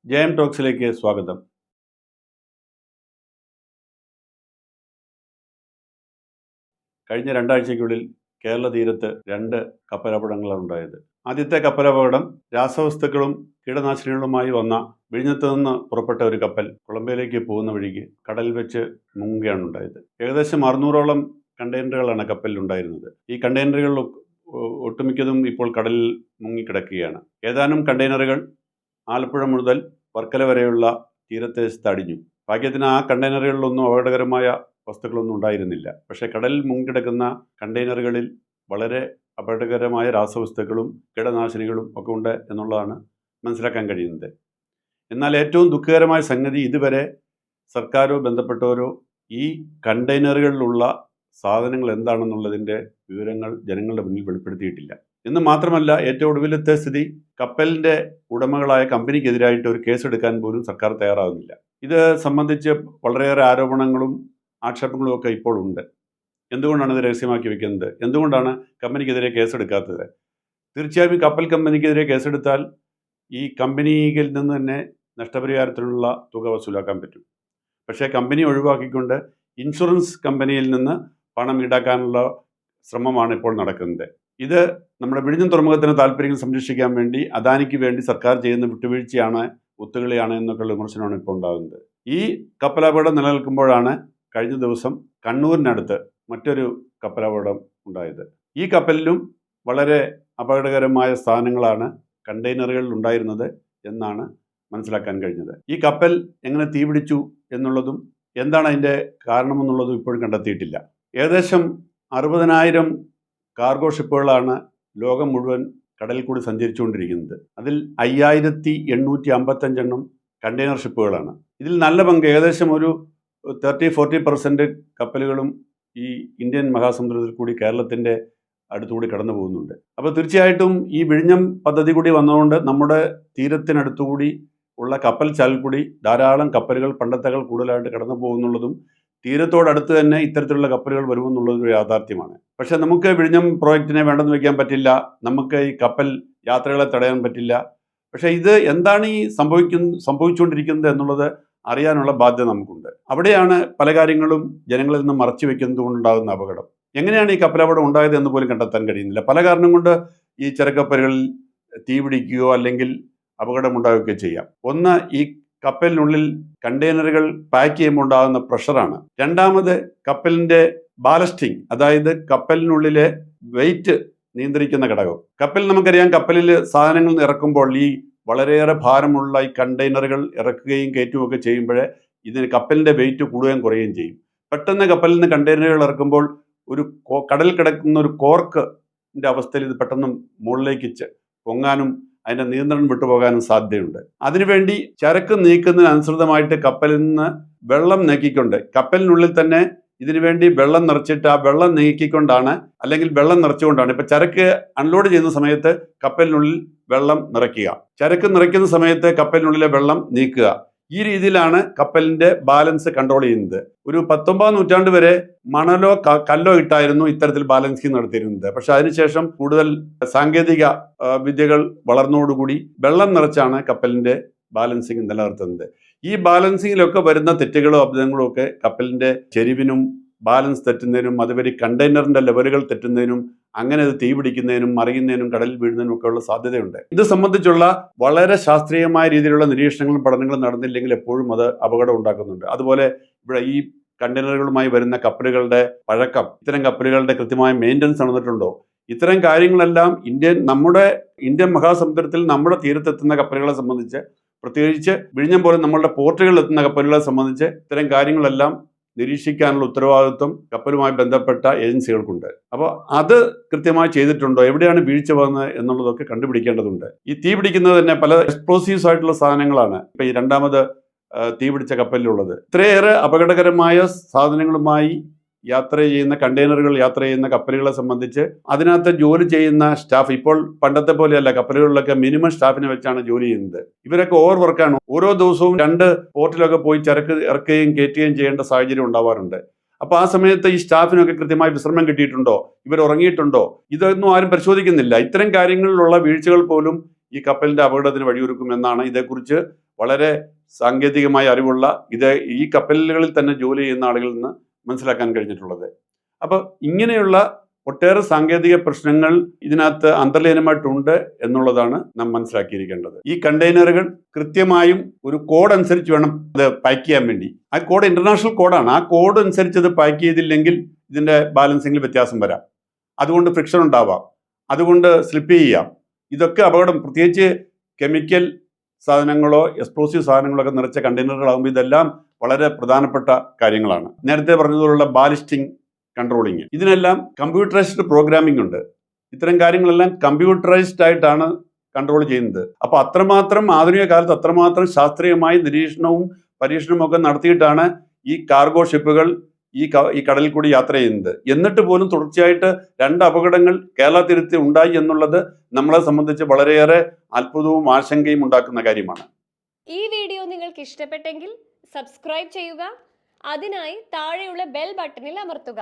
ജയം ടോക്സിലേക്ക് സ്വാഗതം. കഴിഞ്ഞ രണ്ടാഴ്ചയ്ക്കുള്ളിൽ കേരള തീരത്ത് 2 കപ്പലപകടങ്ങളാണ് ഉണ്ടായത്. ആദ്യത്തെ കപ്പലപകടം രാസവസ്തുക്കളും കീടനാശിനികളുമായി വന്ന വിഴിഞ്ഞത്ത് നിന്ന് പുറപ്പെട്ട ഒരു കപ്പൽ കൊളംബിയയിലേക്ക് പോകുന്ന വഴിക്ക് കടലിൽ വെച്ച് മുങ്ങുകയാണ് ഉണ്ടായത്. ഏകദേശം 600ഓളം കണ്ടെയ്നറുകളാണ് കപ്പലിൽ ഉണ്ടായിരുന്നത്. ഈ കണ്ടെയ്നറുകളിൽ ഒട്ടുമിക്കതും ഇപ്പോൾ കടലിൽ മുങ്ങിക്കിടക്കുകയാണ്. ഏതാനും കണ്ടെയ്നറുകൾ ആലപ്പുഴ മുതൽ വർക്കല വരെയുള്ള തീരദേശത്ത് അടിഞ്ഞു. ഭാഗ്യത്തിന് ആ കണ്ടെയ്നറുകളിലൊന്നും അപകടകരമായ വസ്തുക്കളൊന്നും ഉണ്ടായിരുന്നില്ല. പക്ഷേ കടലിൽ മുങ്ങിക്കിടക്കുന്ന കണ്ടെയ്നറുകളിൽ വളരെ അപകടകരമായ രാസവസ്തുക്കളും കീടനാശിനികളും ഒക്കെ ഉണ്ട് എന്നുള്ളതാണ് മനസ്സിലാക്കാൻ കഴിയുന്നത്. എന്നാൽ ഏറ്റവും ദുഃഖകരമായ സംഗതി, ഇതുവരെ സർക്കാരോ ബന്ധപ്പെട്ടവരോ ഈ കണ്ടെയ്നറുകളിലുള്ള സാധനങ്ങൾ എന്താണെന്നുള്ളതിൻ്റെ വിവരങ്ങൾ ജനങ്ങളുടെ മുന്നിൽ വെളിപ്പെടുത്തിയിട്ടില്ല. എന്ന് മാത്രമല്ല, ഏറ്റവും ഒടുവിലത്തെ സ്ഥിതി, കപ്പലിൻ്റെ ഉടമകളായ കമ്പനിക്കെതിരായിട്ട് ഒരു കേസെടുക്കാൻ പോലും സർക്കാർ തയ്യാറാകുന്നില്ല. ഇത് സംബന്ധിച്ച് വളരെയേറെ ആരോപണങ്ങളും ആക്ഷേപങ്ങളും ഒക്കെ ഇപ്പോൾ ഉണ്ട്. എന്തുകൊണ്ടാണ് ഇത് രഹസ്യമാക്കി വെക്കുന്നത്? എന്തുകൊണ്ടാണ് കമ്പനിക്കെതിരെ കേസെടുക്കാത്തത്? തീർച്ചയായും കപ്പൽ കമ്പനിക്കെതിരെ കേസെടുത്താൽ ഈ കമ്പനിയിൽ നിന്ന് തന്നെ നഷ്ടപരിഹാരത്തിനുള്ള തുക വസൂലാക്കാൻ പറ്റും. പക്ഷേ കമ്പനി ഒഴിവാക്കിക്കൊണ്ട് ഇൻഷുറൻസ് കമ്പനിയിൽ നിന്ന് പണം ഈടാക്കാനുള്ള ശ്രമമാണ് ഇപ്പോൾ നടക്കുന്നത്. ഇത് നമ്മുടെ വിഴിഞ്ഞം തുറമുഖത്തിന് താല്പര്യങ്ങൾ സംരക്ഷിക്കാൻ വേണ്ടി, അദാനിക്ക് വേണ്ടി സർക്കാർ ചെയ്യുന്ന വിട്ടുവീഴ്ചയാണ്, ഒത്തുകളിയാണ് എന്നൊക്കെയുള്ള വിമർശനമാണ് ഇപ്പോൾ ഉണ്ടാകുന്നത്. ഈ കപ്പലപകടം നിലനിൽക്കുമ്പോഴാണ് കഴിഞ്ഞ ദിവസം കണ്ണൂരിനടുത്ത് മറ്റൊരു കപ്പലപകടം ഉണ്ടായത്. ഈ കപ്പലിലും വളരെ അപകടകരമായ സാധനങ്ങളാണ് കണ്ടെയ്നറുകളിൽ ഉണ്ടായിരുന്നത് എന്നാണ് മനസ്സിലാക്കാൻ കഴിഞ്ഞത്. ഈ കപ്പൽ എങ്ങനെ തീപിടിച്ചു എന്നുള്ളതും എന്താണ് അതിൻ്റെ കാരണമെന്നുള്ളതും ഇപ്പോഴും കണ്ടെത്തിയിട്ടില്ല. ഏകദേശം 60,000 കാർഗോ ഷിപ്പുകളാണ് ലോകം മുഴുവൻ കടലിൽ കൂടി സഞ്ചരിച്ചുകൊണ്ടിരിക്കുന്നത്. അതിൽ 5,855 കണ്ടെയ്നർ ഷിപ്പുകളാണ്. ഇതിൽ നല്ല പങ്ക്, ഏകദേശം ഒരു 30-40% കപ്പലുകളും ഈ ഇന്ത്യൻ മഹാസമുദ്രത്തിൽ കൂടി കേരളത്തിൻ്റെ അടുത്തുകൂടി കടന്നു പോകുന്നുണ്ട്. അപ്പോൾ തീർച്ചയായിട്ടും ഈ വിഴിഞ്ഞം പദ്ധതി കൂടി വന്നതുകൊണ്ട് നമ്മുടെ തീരത്തിനടുത്തുകൂടി ഉള്ള കപ്പൽ ചാലിൽ കൂടി ധാരാളം കപ്പലുകൾ പണ്ടത്തേക്കാൾ കൂടുതലായിട്ട് കടന്നു പോകുന്നുള്ളതും തീരത്തോടടുത്ത് തന്നെ ഇത്തരത്തിലുള്ള കപ്പലുകൾ വരുമെന്നുള്ളതൊരു യാഥാർത്ഥ്യമാണ്. പക്ഷേ നമുക്ക് വിഴിഞ്ഞം പ്രോജക്റ്റിനെ വേണ്ടെന്ന് വയ്ക്കാൻ പറ്റില്ല. നമുക്ക് ഈ കപ്പൽ യാത്രകളെ തടയാൻ പറ്റില്ല. പക്ഷേ ഇത് എന്താണ് ഈ സംഭവിച്ചുകൊണ്ടിരിക്കുന്നത് എന്നുള്ളത് അറിയാനുള്ള ബാധ്യത നമുക്കുണ്ട്. അവിടെയാണ് പല കാര്യങ്ങളും ജനങ്ങളിൽ നിന്ന് മറച്ചു വയ്ക്കുന്നത് കൊണ്ടുണ്ടാകുന്ന അപകടം. എങ്ങനെയാണ് ഈ കപ്പലപകടം ഉണ്ടായത് എന്ന് പോലും കണ്ടെത്താൻ കഴിയുന്നില്ല. പല കാരണം കൊണ്ട് ഈ ചെറുകപ്പലുകളിൽ തീപിടിക്കുകയോ അല്ലെങ്കിൽ അപകടമുണ്ടാവുകയോ ചെയ്യാം. ഒന്ന്, ഈ കപ്പലിനുള്ളിൽ കണ്ടെയ്നറുകൾ പാക്ക് ചെയ്യുമ്പോൾ ഉണ്ടാകുന്ന പ്രഷറാണ്. രണ്ടാമത്, കപ്പലിൻ്റെ ബാലസ്റ്റിംഗ്, അതായത് കപ്പലിനുള്ളിലെ വെയിറ്റ് നിയന്ത്രിക്കുന്ന ഘടകം. കപ്പൽ, നമുക്കറിയാം, കപ്പലിൽ സാധനങ്ങൾ ഇറക്കുമ്പോൾ ഈ വളരെയേറെ ഭാരമുള്ള ഈ കണ്ടെയ്നറുകൾ ഇറക്കുകയും കയറ്റുകയൊക്കെ ചെയ്യുമ്പോൾ ഇതിന് കപ്പലിൻ്റെ വെയിറ്റ് കൂടുകയും കുറയുകയും ചെയ്യും. പെട്ടെന്ന് കപ്പലിൽ നിന്ന് കണ്ടെയ്നറുകൾ ഇറക്കുമ്പോൾ ഒരു കടലിൽ കിടക്കുന്ന ഒരു കോർക്കിൻ്റെ അവസ്ഥയിൽ ഇത് പെട്ടെന്ന് മുകളിലേക്ക് പൊങ്ങാനും അതിൻ്റെ നിയന്ത്രണം വിട്ടുപോകാനും സാധ്യതയുണ്ട്. അതിനുവേണ്ടി ചരക്ക് നീക്കുന്നതിനനുസൃതമായിട്ട് കപ്പലിൽ നിന്ന് വെള്ളം നീക്കിക്കൊണ്ട്, കപ്പലിനുള്ളിൽ തന്നെ ഇതിനുവേണ്ടി വെള്ളം നിറച്ചിട്ട് ആ വെള്ളം നീക്കിക്കൊണ്ടാണ്, അല്ലെങ്കിൽ വെള്ളം നിറച്ചുകൊണ്ടാണ്, ഇപ്പം ചരക്ക് അൺലോഡ് ചെയ്യുന്ന സമയത്ത് കപ്പലിനുള്ളിൽ വെള്ളം നിറയ്ക്കുക, ചരക്ക് നിറയ്ക്കുന്ന സമയത്ത് കപ്പലിനുള്ളിലെ വെള്ളം നീക്കുക. ഈ രീതിയിലാണ് കപ്പലിൻ്റെ ബാലൻസ് കൺട്രോൾ ചെയ്യുന്നത്. ഒരു 19ാം നൂറ്റാണ്ട് വരെ മണലോ കല്ലോ ഇട്ടായിരുന്നു ഇത്തരത്തിൽ ബാലൻസിങ് നടത്തിയിരുന്നത്. പക്ഷെ അതിനുശേഷം കൂടുതൽ സാങ്കേതിക വിദ്യകൾ വളർന്നതോടുകൂടി വെള്ളം നിറച്ചാണ് കപ്പലിൻ്റെ ബാലൻസിങ് നിലനിർത്തുന്നത്. ഈ ബാലൻസിങ്ങിലൊക്കെ വരുന്ന തെറ്റുകളും അബദ്ധങ്ങളും ഒക്കെ കപ്പലിൻ്റെ ചെരിവിനും ബാലൻസ് തെറ്റുന്നതിനും, അതുവരെ കണ്ടെയ്നറിൻ്റെ ലെവലുകൾ തെറ്റുന്നതിനും, അങ്ങനെ അത് തീ പിടിക്കുന്നതിനും മറിയുന്നതിനും കടലിൽ വീഴുന്നതിനും ഒക്കെ ഉള്ള സാധ്യതയുണ്ട്. ഇത് സംബന്ധിച്ചുള്ള വളരെ ശാസ്ത്രീയമായ രീതിയിലുള്ള നിരീക്ഷണങ്ങളും പഠനങ്ങളും നടന്നില്ലെങ്കിൽ എപ്പോഴും അത് അപകടം ഉണ്ടാക്കുന്നുണ്ട്. അതുപോലെ ഇവിടെ ഈ കണ്ടെയ്നറുകളുമായി വരുന്ന കപ്പലുകളുടെ പഴക്കം, ഇത്തരം കപ്പലുകളുടെ കൃത്യമായ മെയിൻ്റനൻസ് നടന്നിട്ടുണ്ടോ, ഇത്തരം കാര്യങ്ങളെല്ലാം നമ്മുടെ ഇന്ത്യൻ മഹാസമുദ്രത്തിൽ നമ്മുടെ തീരത്തെത്തുന്ന കപ്പലുകളെ സംബന്ധിച്ച്, പ്രത്യേകിച്ച് വിഴിഞ്ഞം പോലെ നമ്മളുടെ പോർട്ടുകളിൽ എത്തുന്ന കപ്പലുകളെ സംബന്ധിച്ച് ഇത്തരം കാര്യങ്ങളെല്ലാം നിരീക്ഷിക്കാനുള്ള ഉത്തരവാദിത്വം കപ്പലുമായി ബന്ധപ്പെട്ട ഏജൻസികൾക്കുണ്ട്. അപ്പോൾ അത് കൃത്യമായി ചെയ്തിട്ടുണ്ടോ, എവിടെയാണ് വീഴ്ച വന്നത് എന്നുള്ളതൊക്കെ കണ്ടുപിടിക്കേണ്ടതുണ്ട്. ഈ തീ പിടിക്കുന്നത് തന്നെ പല എക്സ്പ്ലോസീവ്സ് ആയിട്ടുള്ള സാധനങ്ങളാണ് ഇപ്പോൾ ഈ രണ്ടാമത് തീ പിടിച്ച കപ്പലിലുള്ളത്. ഇത്രയേറെ അപകടകരമായ സാധനങ്ങളുമായി യാത്ര ചെയ്യുന്ന കണ്ടെയ്നറുകൾ യാത്ര ചെയ്യുന്ന കപ്പലുകളെ സംബന്ധിച്ച് അതിനകത്ത് ജോലി ചെയ്യുന്ന സ്റ്റാഫ് ഇപ്പോൾ പണ്ടത്തെ പോലെയല്ല. കപ്പലുകളിലൊക്കെ മിനിമം സ്റ്റാഫിനെ വെച്ചാണ് ജോലി ചെയ്യുന്നത്. ഇവരൊക്കെ ഓവർ വർക്കാണ്. ഓരോ ദിവസവും 2 പോർട്ടിലൊക്കെ പോയി ചരക്ക് ഇറക്കുകയും കയറ്റുകയും ചെയ്യേണ്ട സാഹചര്യം ഉണ്ടാവാറുണ്ട്. അപ്പോൾ ആ സമയത്ത് ഈ സ്റ്റാഫിനൊക്കെ കൃത്യമായി വിശ്രമം കിട്ടിയിട്ടുണ്ടോ, ഇവർ ഉറങ്ങിയിട്ടുണ്ടോ, ഇതൊന്നും ആരും പരിശോധിക്കുന്നില്ല. ഇത്തരം കാര്യങ്ങളിലുള്ള വീഴ്ചകൾ പോലും ഈ കപ്പലിൻ്റെ അപകടത്തിന് വഴിയൊരുക്കുമെന്നാണ് ഇതേക്കുറിച്ച് വളരെ സാങ്കേതികമായ അറിവുള്ള ഈ കപ്പലുകളിൽ തന്നെ ജോലി ചെയ്യുന്ന ആളുകളിൽ നിന്ന് മനസ്സിലാക്കാൻ കഴിഞ്ഞിട്ടുള്ളത്. അപ്പോൾ ഇങ്ങനെയുള്ള ഒട്ടേറെ സാങ്കേതിക പ്രശ്നങ്ങൾ ഇതിനകത്ത് അന്തർലീനമായിട്ടുണ്ട് എന്നുള്ളതാണ് നാം മനസ്സിലാക്കിയിരിക്കേണ്ടത്. ഈ കണ്ടെയ്നറുകൾ കൃത്യമായും ഒരു കോഡ് അനുസരിച്ച് വേണം അത് പാക്ക് ചെയ്യാൻ വേണ്ടി. ആ കോഡ് ഇന്റർനാഷണൽ കോഡാണ്. ആ കോഡ് അനുസരിച്ച് അത് പാക്ക് ചെയ്തില്ലെങ്കിൽ ഇതിന്റെ ബാലൻസിങ്ങിൽ വ്യത്യാസം വരാം, അതുകൊണ്ട് ഫ്രിക്ഷൻ ഉണ്ടാവാം, അതുകൊണ്ട് സ്ലിപ്പ് ചെയ്യാം. ഇതൊക്കെ അപകടം. പ്രത്യേകിച്ച് കെമിക്കൽ സാധനങ്ങളോ എക്സ്പ്ലോസീവ് സാധനങ്ങളോ ഒക്കെ നിറച്ച കണ്ടെയ്നറുകളാകുമ്പോൾ ഇതെല്ലാം വളരെ പ്രധാനപ്പെട്ട കാര്യങ്ങളാണ്. നേരത്തെ പറഞ്ഞതുപോലുള്ള ബാലിസ്റ്റിംഗ് കൺട്രോളിങ്, ഇതിനെല്ലാം കമ്പ്യൂട്ടറൈസ്ഡ് പ്രോഗ്രാമിംഗ് ഉണ്ട്. ഇത്തരം കാര്യങ്ങളെല്ലാം കമ്പ്യൂട്ടറൈസ്ഡ് ആയിട്ടാണ് കൺട്രോൾ ചെയ്യുന്നത്. അപ്പോൾ അത്രമാത്രം ആധുനിക കാലത്ത് അത്രമാത്രം ശാസ്ത്രീയമായി നിരീക്ഷണവും പരീക്ഷണവും ഒക്കെ നടത്തിയിട്ടാണ് ഈ കാർഗോ ഷിപ്പുകൾ ഈ കടലിൽ കൂടി യാത്ര ചെയ്യുന്നത്. എന്നിട്ട് പോലും തുടർച്ചയായിട്ട് 2 അപകടങ്ങൾ കേരള തീരത്ത് ഉണ്ടായി എന്നുള്ളത് നമ്മളെ സംബന്ധിച്ച് വളരെയേറെ അത്ഭുതവും ആശങ്കയും ഉണ്ടാക്കുന്ന കാര്യമാണ്. ഈ വീഡിയോ നിങ്ങൾക്ക് ഇഷ്ടപ്പെട്ടെങ്കിൽ സബ്സ്ക്രൈബ് ചെയ്യുക. അതിനായി താഴെയുള്ള ബെൽ ബട്ടണിൽ അമർത്തുക.